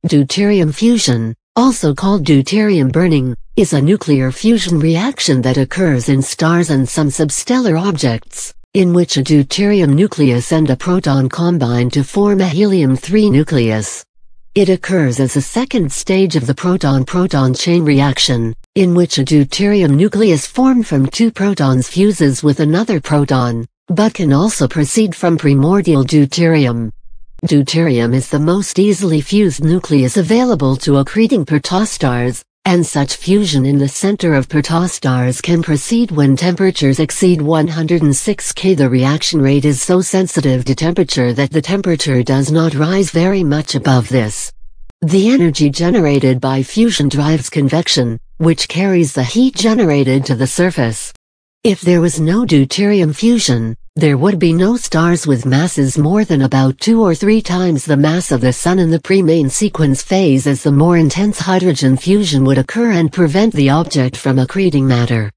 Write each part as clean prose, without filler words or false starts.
Deuterium fusion, also called deuterium burning, is a nuclear fusion reaction that occurs in stars and some substellar objects, in which a deuterium nucleus and a proton combine to form a helium-3 nucleus. It occurs as a second stage of the proton-proton chain reaction, in which a deuterium nucleus formed from two protons fuses with another proton, but can also proceed from primordial deuterium. Deuterium is the most easily fused nucleus available to accreting protostars, and such fusion in the center of protostars can proceed when temperatures exceed 106 K. The reaction rate is so sensitive to temperature that the temperature does not rise very much above this. The energy generated by fusion drives convection, which carries the heat generated to the surface. If there was no deuterium fusion, there would be no stars with masses more than about 2 or 3 times the mass of the Sun in the pre-main sequence phase, as the more intense hydrogen fusion would occur and prevent the object from accreting matter.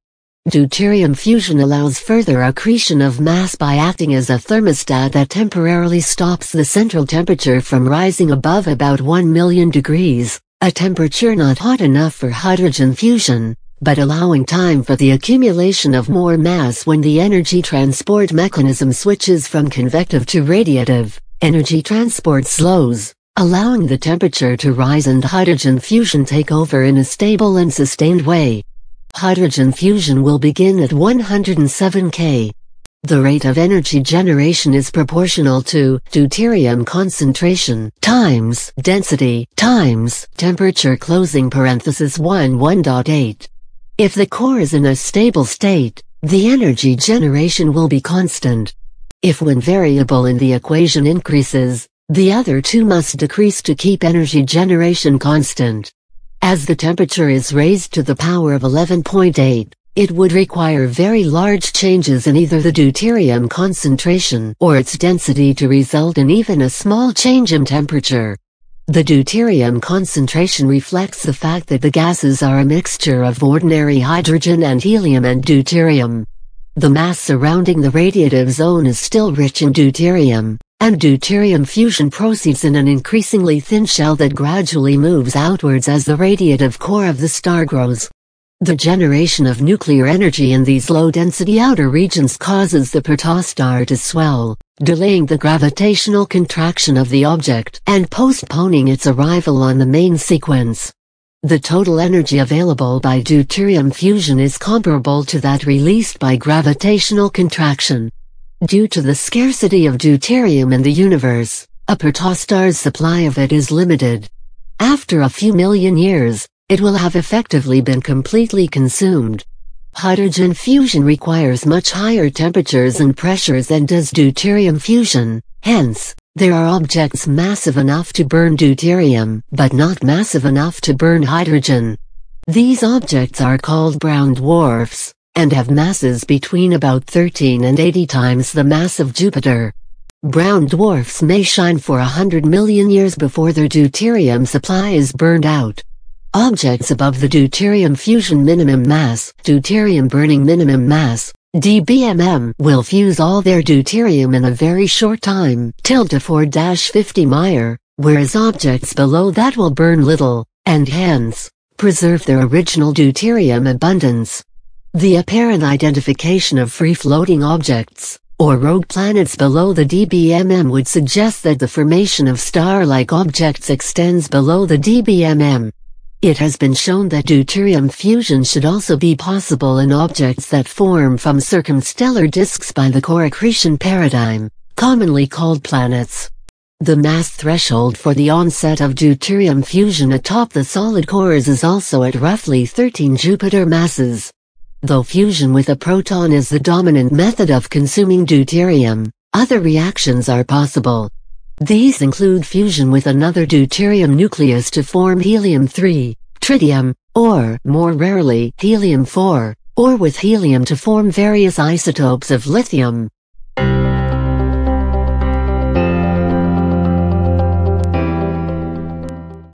Deuterium fusion allows further accretion of mass by acting as a thermostat that temporarily stops the central temperature from rising above about 1 million degrees, a temperature not hot enough for hydrogen fusion, but allowing time for the accumulation of more mass. When the energy transport mechanism switches from convective to radiative, energy transport slows, allowing the temperature to rise and hydrogen fusion take over in a stable and sustained way. Hydrogen fusion will begin at 107 K. The rate of energy generation is proportional to deuterium concentration times density times temperature closing parenthesis 1.8. If the core is in a stable state, the energy generation will be constant. If one variable in the equation increases, the other two must decrease to keep energy generation constant. As the temperature is raised to the power of 11.8, it would require very large changes in either the deuterium concentration or its density to result in even a small change in temperature. The deuterium concentration reflects the fact that the gases are a mixture of ordinary hydrogen and helium and deuterium. The mass surrounding the radiative zone is still rich in deuterium, and deuterium fusion proceeds in an increasingly thin shell that gradually moves outwards as the radiative core of the star grows. The generation of nuclear energy in these low-density outer regions causes the protostar to swell, delaying the gravitational contraction of the object and postponing its arrival on the main sequence. The total energy available by deuterium fusion is comparable to that released by gravitational contraction. Due to the scarcity of deuterium in the universe, a protostar's supply of it is limited. After a few million years, it will have effectively been completely consumed. Hydrogen fusion requires much higher temperatures and pressures than does deuterium fusion, hence, there are objects massive enough to burn deuterium, but not massive enough to burn hydrogen. These objects are called brown dwarfs, and have masses between about 13 and 80 times the mass of Jupiter. Brown dwarfs may shine for 100 million years before their deuterium supply is burned out. Objects above the deuterium fusion minimum mass, deuterium burning minimum mass, DBMM, will fuse all their deuterium in a very short time, tilde 4-50 Meyer, whereas objects below that will burn little, and hence, preserve their original deuterium abundance. The apparent identification of free-floating objects, or rogue planets below the DBMM, would suggest that the formation of star-like objects extends below the DBMM. It has been shown that deuterium fusion should also be possible in objects that form from circumstellar disks by the core accretion paradigm, commonly called planets. The mass threshold for the onset of deuterium fusion atop the solid cores is also at roughly 13 Jupiter masses. Though fusion with a proton is the dominant method of consuming deuterium, other reactions are possible. These include fusion with another deuterium nucleus to form helium-3, tritium, or, more rarely, helium-4, or with helium to form various isotopes of lithium,